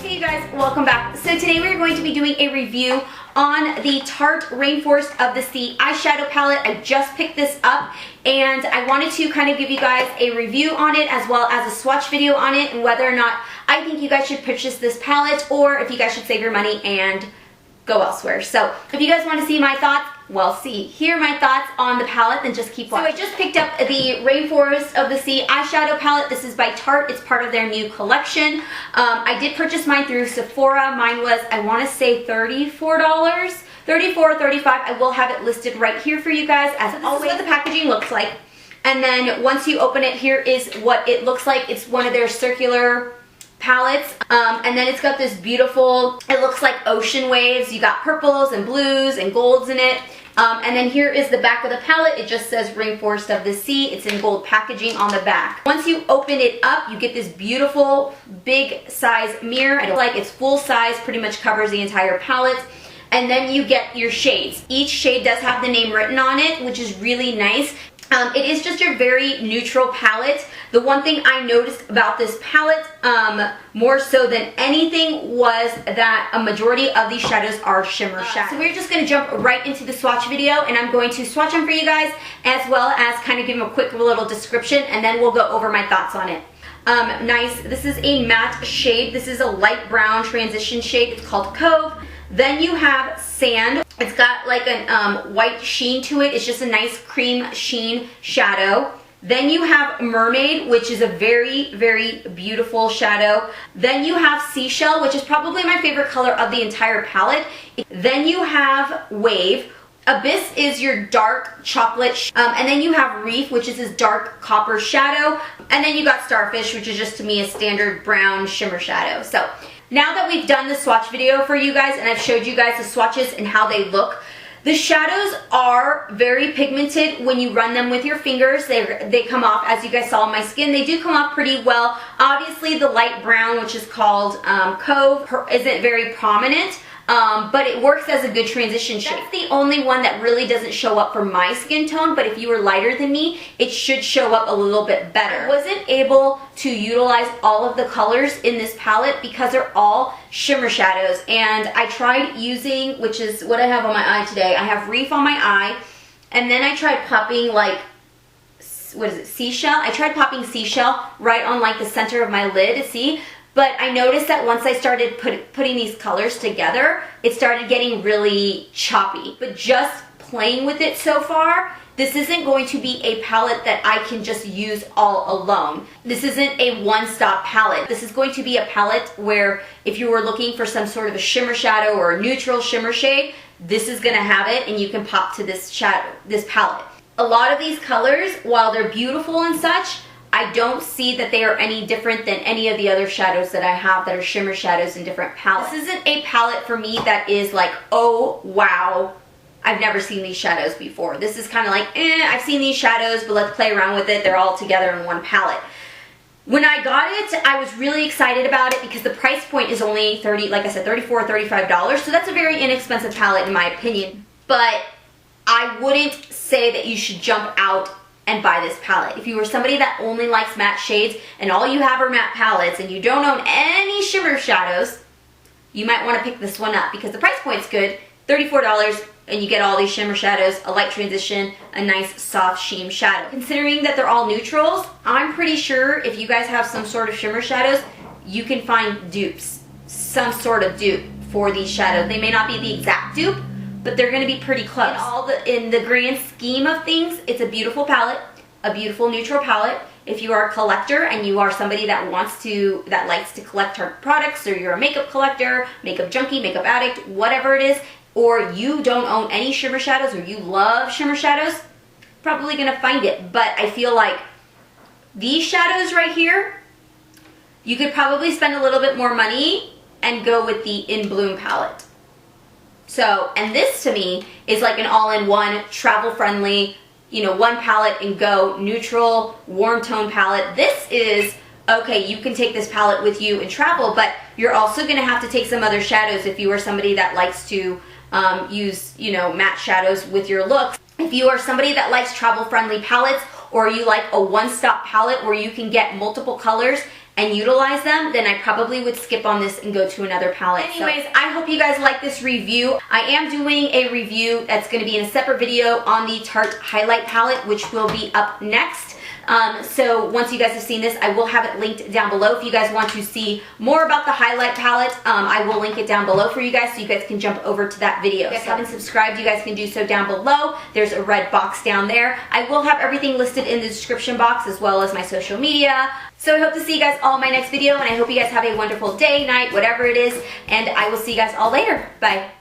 Hey you guys, welcome back. So today we're going to be doing a review on the Tarte Rainforest of the Sea eyeshadow palette. I just picked this up and I wanted to kind of give you guys a review on it as well as a swatch video on it and whether or not I think you guys should purchase this palette or if you guys should save your money and go elsewhere. So if you guys want to see my thoughts, well, hear my thoughts on the palette, then just keep watching. So I just picked up the Rainforest of the Sea eyeshadow palette. This is by Tarte. It's part of their new collection. I did purchase mine through Sephora. Mine was, I want to say $34. $34 or $35. I will have it listed right here for you guys as always. This is what the packaging looks like. And then once you open it, here is what it looks like. It's one of their circular palettes, and then it's got this beautiful, it looks like ocean waves. You got purples and blues and golds in it. And then here is the back of the palette. It just says Rainforest of the Sea. It's in gold packaging on the back. Once you open it up, you get this beautiful big size mirror. I don't like it's full size, pretty much covers the entire palette. And then you get your shades. Each shade does have the name written on it, which is really nice. It is just your very neutral palette. The one thing I noticed about this palette, more so than anything, was that a majority of these shadows are shimmer shadows. So we're just going to jump right into the swatch video, and I'm going to swatch them for you guys, as well as kind of give them a quick little description, and then we'll go over my thoughts on it. Nice. This is a matte shade. This is a light brown transition shade. It's called Cove. Then you have Sand. It's got like a white sheen to it. It's just a nice cream sheen shadow. Then you have Mermaid, which is a very, very beautiful shadow. Then you have Seashell, which is probably my favorite color of the entire palette. Then you have Wave. Abyss is your dark chocolate, and then you have Reef, which is this dark copper shadow. And then you got Starfish, which is just to me a standard brown shimmer shadow. So now that we've done the swatch video for you guys and I've showed you guys the swatches and how they look, the shadows are very pigmented when you run them with your fingers. They come off, as you guys saw on my skin, they do come off pretty well. Obviously the light brown, which is called Cove, isn't very prominent. But it works as a good transition shade. That's the only one that really doesn't show up for my skin tone, but if you were lighter than me, it should show up a little bit better. I wasn't able to utilize all of the colors in this palette because they're all shimmer shadows, and I tried using, which is what I have on my eye today. I have Reef on my eye, and then I tried popping like, what is it, Seashell? I tried popping Seashell right on like the center of my lid, see? But I noticed that once I started putting these colors together, it started getting really choppy. But just playing with it so far, this isn't going to be a palette that I can just use all alone. This isn't a one-stop palette. This is going to be a palette where if you were looking for some sort of a shimmer shadow or a neutral shimmer shade, this is going to have it and you can pop to this palette. A lot of these colors, while they're beautiful and such, I don't see that they are any different than any of the other shadows that I have that are shimmer shadows in different palettes. This isn't a palette for me that is like, oh wow, I've never seen these shadows before. This is kind of like, I've seen these shadows, but let's play around with it. They're all together in one palette. When I got it, I was really excited about it because the price point is only like I said, $34 or $35. So that's a very inexpensive palette in my opinion. But I wouldn't say that you should jump out and buy this palette. If you were somebody that only likes matte shades and all you have are matte palettes and you don't own any shimmer shadows, you might want to pick this one up because the price point's good, $34, and you get all these shimmer shadows, a light transition, a nice soft sheen shadow. Considering that they're all neutrals, I'm pretty sure if you guys have some sort of shimmer shadows, you can find dupes, some sort of dupe for these shadows. They may not be the exact dupe, but they're going to be pretty close. In the grand scheme of things, it's a beautiful palette, a beautiful neutral palette. If you are a collector and you are somebody that likes to collect Tarte products, or you're a makeup collector, makeup junkie, makeup addict, whatever it is, or you don't own any shimmer shadows or you love shimmer shadows, probably going to find it. But I feel like these shadows right here, you could probably spend a little bit more money and go with the In Bloom palette. So, and this to me is like an all-in-one, travel-friendly, you know, one palette and go, neutral, warm tone palette. This is, okay, you can take this palette with you and travel, but you're also going to have to take some other shadows if you are somebody that likes to use, you know, matte shadows with your looks. If you are somebody that likes travel-friendly palettes, or you like a one-stop palette where you can get multiple colors and utilize them, then I probably would skip on this and go to another palette. Anyways, I hope you guys like this review. I am doing a review that's going to be in a separate video on the Tarte highlight palette, which will be up next. So once you guys have seen this, I will have it linked down below. If you guys want to see more about the highlight palette, I will link it down below for you guys so you guys can jump over to that video. If you guys haven't subscribed, you guys can do so down below. There's a red box down there. I will have everything listed in the description box as well as my social media. So I hope to see you guys all in my next video, and I hope you guys have a wonderful day, night, whatever it is, and I will see you guys all later. Bye.